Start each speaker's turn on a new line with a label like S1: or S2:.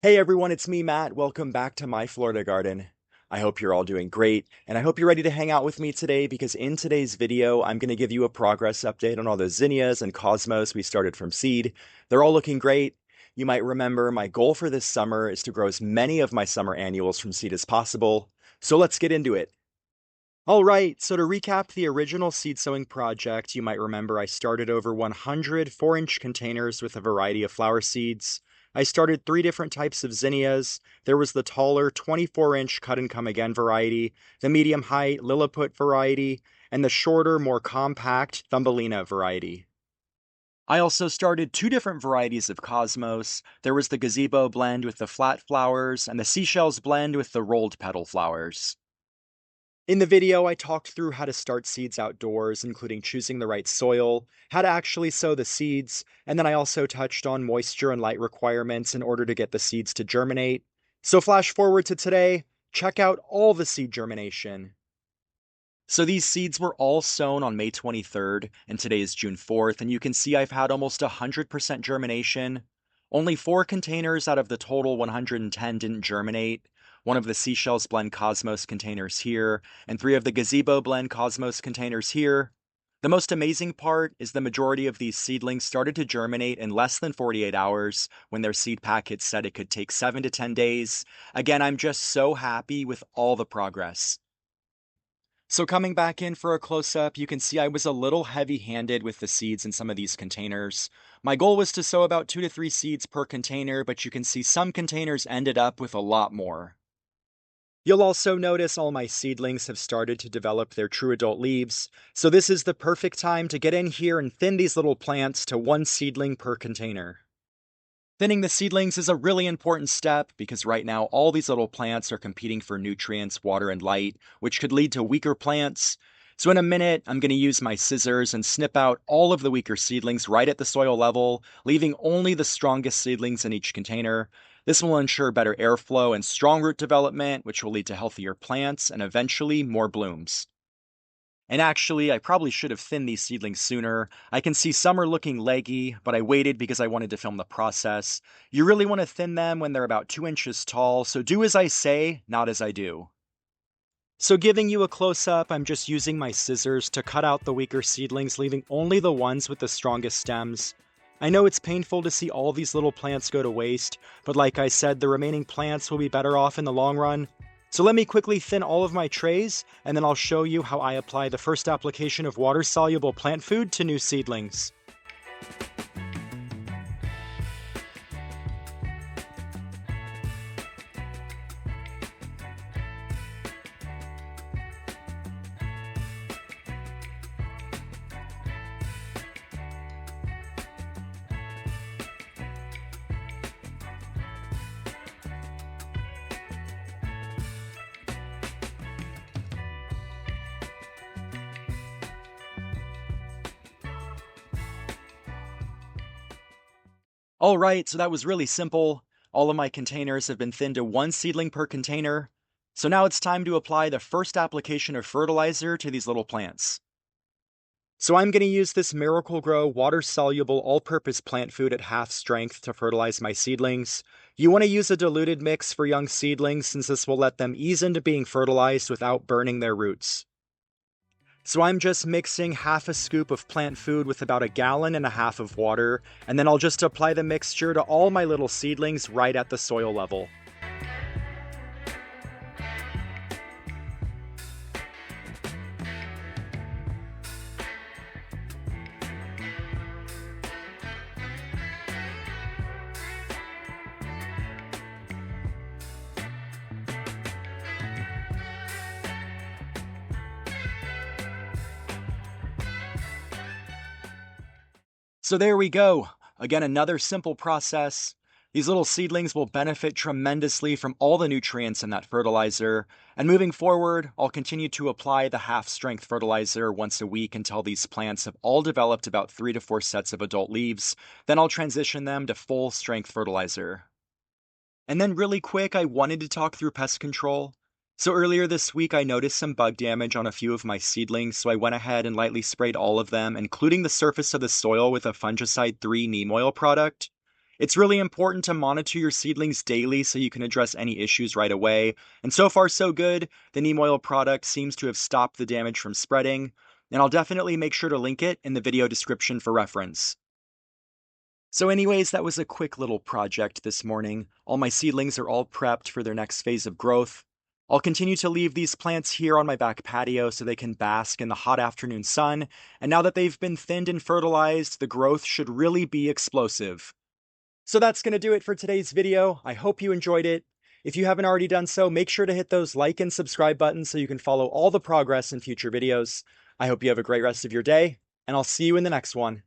S1: Hey everyone, it's me, Matt. Welcome back to my Florida garden. I hope you're all doing great, and I hope you're ready to hang out with me today because in today's video, I'm going to give you a progress update on all those zinnias and cosmos we started from seed. They're all looking great. You might remember my goal for this summer is to grow as many of my summer annuals from seed as possible. So let's get into it. All right, so to recap the original seed sowing project, you might remember I started over 100 4-inch containers with a variety of flower seeds. I started 3 different types of zinnias. There was the taller 24-inch cut and come again variety, the medium height Lilliput variety, and the shorter, more compact Thumbelina variety. I also started 2 different varieties of cosmos. There was the gazebo blend with the flat flowers, and the seashells blend with the rolled petal flowers. In the video, I talked through how to start seeds outdoors, including choosing the right soil, how to actually sow the seeds, and then I also touched on moisture and light requirements in order to get the seeds to germinate. So flash forward to today, check out all the seed germination. So these seeds were all sown on May 23rd, and today is June 4th, and you can see I've had almost 100% germination. Only 4 containers out of the total 110 didn't germinate. One of the Seashells Blend Cosmos containers here, and 3 of the Gazebo Blend Cosmos containers here. The most amazing part is the majority of these seedlings started to germinate in less than 48 hours when their seed packet said it could take 7 to 10 days. Again, I'm just so happy with all the progress. So coming back in for a close-up, you can see I was a little heavy-handed with the seeds in some of these containers. My goal was to sow about 2 to 3 seeds per container, but you can see some containers ended up with a lot more. You'll also notice all my seedlings have started to develop their true adult leaves, so this is the perfect time to get in here and thin these little plants to 1 seedling per container. Thinning the seedlings is a really important step because right now all these little plants are competing for nutrients, water, and light, which could lead to weaker plants. So in a minute, I'm going to use my scissors and snip out all of the weaker seedlings right at the soil level, leaving only the strongest seedlings in each container. This will ensure better airflow and strong root development, which will lead to healthier plants and eventually more blooms. And actually, I probably should have thinned these seedlings sooner. I can see some are looking leggy, but I waited because I wanted to film the process. You really want to thin them when they're about 2 inches tall, so do as I say, not as I do. So giving you a close-up, I'm just using my scissors to cut out the weaker seedlings, leaving only the ones with the strongest stems. I know it's painful to see all these little plants go to waste, but like I said, the remaining plants will be better off in the long run. So let me quickly thin all of my trays, and then I'll show you how I apply the first application of water-soluble plant food to new seedlings. Alright, so that was really simple. All of my containers have been thinned to 1 seedling per container. So now it's time to apply the first application of fertilizer to these little plants. So I'm going to use this Miracle-Gro water-soluble all-purpose plant food at half strength to fertilize my seedlings. You want to use a diluted mix for young seedlings since this will let them ease into being fertilized without burning their roots. So I'm just mixing half a scoop of plant food with about 1.5 gallons of water, and then I'll just apply the mixture to all my little seedlings right at the soil level. So there we go. Again, another simple process. These little seedlings will benefit tremendously from all the nutrients in that fertilizer. And moving forward, I'll continue to apply the half-strength fertilizer once a week until these plants have all developed about 3 to 4 sets of adult leaves. Then I'll transition them to full-strength fertilizer. And then really quick, I wanted to talk through pest control. So earlier this week, I noticed some bug damage on a few of my seedlings, so I went ahead and lightly sprayed all of them, including the surface of the soil with a fungicide 3 neem oil product. It's really important to monitor your seedlings daily so you can address any issues right away. And so far, so good. The neem oil product seems to have stopped the damage from spreading, and I'll definitely make sure to link it in the video description for reference. So anyways, that was a quick little project this morning. All my seedlings are all prepped for their next phase of growth. I'll continue to leave these plants here on my back patio so they can bask in the hot afternoon sun, and now that they've been thinned and fertilized, the growth should really be explosive. So that's going to do it for today's video. I hope you enjoyed it. If you haven't already done so, make sure to hit those like and subscribe buttons so you can follow all the progress in future videos. I hope you have a great rest of your day, and I'll see you in the next one.